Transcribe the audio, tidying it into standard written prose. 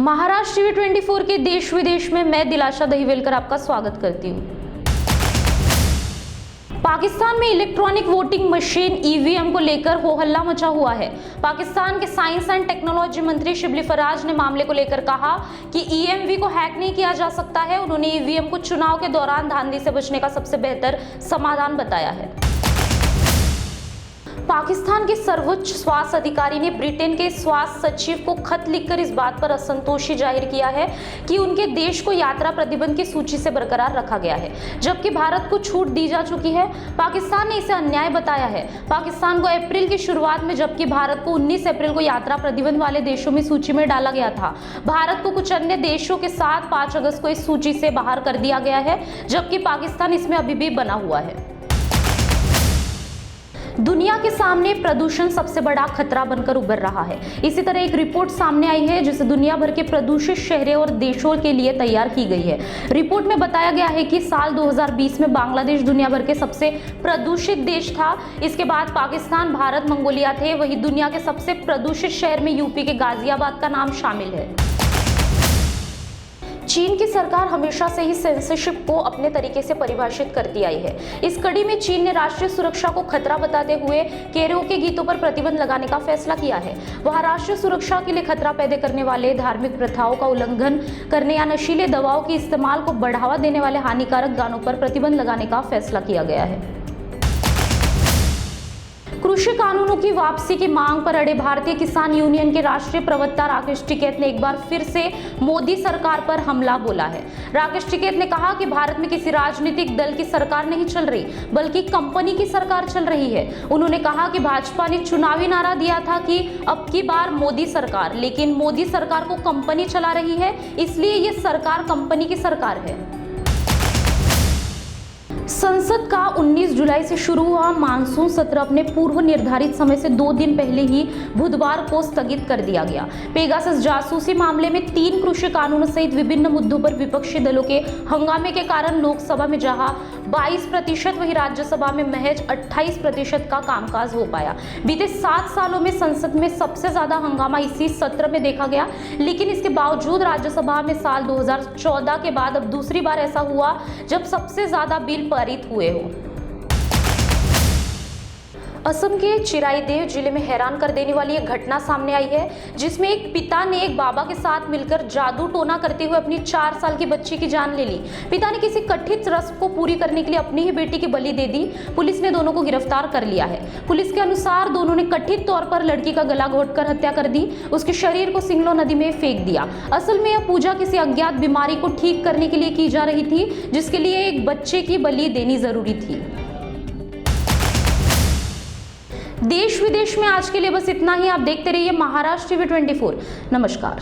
Maharashtra TV 24 के देश विदेश में मैं दिलाशा दहीवेलकर आपका स्वागत करती हूँ। पाकिस्तान में इलेक्ट्रॉनिक वोटिंग मशीन ईवीएम को लेकर हो हल्ला मचा हुआ है। पाकिस्तान के साइंस एंड टेक्नोलॉजी मंत्री शिबली फराज ने मामले को लेकर कहा कि ईएमवी को हैक नहीं किया जा सकता है। उन्होंने ईवीएम को चुनाव के दौरान धांधली से बचने का सबसे बेहतर समाधान बताया है। पाकिस्तान के सर्वोच्च स्वास्थ्य अधिकारी ने ब्रिटेन के स्वास्थ्य सचिव को खत लिखकर इस बात पर असंतोषी जाहिर किया है कि उनके देश को यात्रा प्रतिबंध की सूची से बरकरार रखा गया है, जबकि भारत को छूट दी जा चुकी है। पाकिस्तान ने इसे अन्याय बताया है। पाकिस्तान को अप्रैल की शुरुआत में, जबकि भारत को 19 अप्रैल को यात्रा प्रतिबंध वाले देशों में सूची में डाला गया था। भारत को कुछ अन्य देशों के साथ 5 अगस्त को इस सूची से बाहर कर दिया गया है, जबकि पाकिस्तान इसमें अभी भी बना हुआ है। दुनिया के सामने प्रदूषण सबसे बड़ा खतरा बनकर उभर रहा है। इसी तरह एक रिपोर्ट सामने आई है जिसे दुनिया भर के प्रदूषित शहरों और देशों के लिए तैयार की गई है। रिपोर्ट में बताया गया है कि साल 2020 में बांग्लादेश दुनिया भर के सबसे प्रदूषित देश था। इसके बाद पाकिस्तान, भारत, मंगोलिया थे। वहीं दुनिया के सबसे प्रदूषित शहर में यूपी के गाजियाबाद का नाम शामिल है। चीन की सरकार हमेशा से ही सेंसरशिप को अपने तरीके से परिभाषित करती आई है। इस कड़ी में चीन ने राष्ट्रीय सुरक्षा को खतरा बताते हुए कैरोके गीतों पर प्रतिबंध लगाने का फैसला किया है। वह राष्ट्रीय सुरक्षा के लिए खतरा पैदा करने वाले, धार्मिक प्रथाओं का उल्लंघन करने या नशीले दवाओं के इस्तेमाल को बढ़ावा देने वाले हानिकारक गानों पर प्रतिबंध लगाने का फैसला किया गया है। कृषि कानूनों की वापसी की मांग पर अड़े भारतीय किसान यूनियन के राष्ट्रीय प्रवक्ता राकेश टिकैत ने एक बार फिर से मोदी सरकार पर हमला बोला है। राकेश टिकैत ने कहा कि भारत में किसी राजनीतिक दल की सरकार नहीं चल रही, बल्कि कंपनी की सरकार चल रही है। उन्होंने कहा कि भाजपा ने चुनावी नारा दिया था कि अब की बार मोदी सरकार, लेकिन मोदी सरकार को कंपनी चला रही है, इसलिए ये सरकार कंपनी की सरकार है। संसद का 19 जुलाई से शुरू हुआ मानसून सत्र अपने पूर्व निर्धारित समय से 2 दिन पहले ही बुधवार को स्थगित कर दिया गया। पेगासस जासूसी मामले में 3 कृषि कानूनों सहित विभिन्न मुद्दों पर विपक्षी दलों के हंगामे के कारण लोकसभा में जहां 22% वहीं राज्यसभा में महज 28% का कामकाज हो पाया। बीते 7 सालों में संसद में सबसे ज्यादा हंगामा इसी सत्र में देखा गया, लेकिन इसके बावजूद राज्यसभा में साल 2014 के बाद अब दूसरी बार ऐसा हुआ जब सबसे ज्यादा बिल पारित हुए हो। असम के चिराईदेव जिले में हैरान कर देने वाली एक घटना सामने आई है, जिसमें एक पिता ने एक बाबा के साथ मिलकर जादू टोना करते हुए अपनी 4 साल की बच्ची की जान ले ली। पिता ने किसी कथित रस्म को पूरी करने के लिए अपनी ही बेटी की बलि दे दी। पुलिस ने दोनों को गिरफ्तार कर लिया है। पुलिस के अनुसार दोनों ने कथित तौर पर लड़की का गला घोंटकर हत्या कर दी, उसके शरीर को सिंगलो नदी में फेंक दिया। असल में यह पूजा किसी अज्ञात बीमारी को ठीक करने के लिए की जा रही थी, जिसके लिए एक बच्चे की बलि देनी जरूरी थी। देश विदेश में आज के लिए बस इतना ही। आप देखते रहिए महाराष्ट्र टीवी 24। नमस्कार।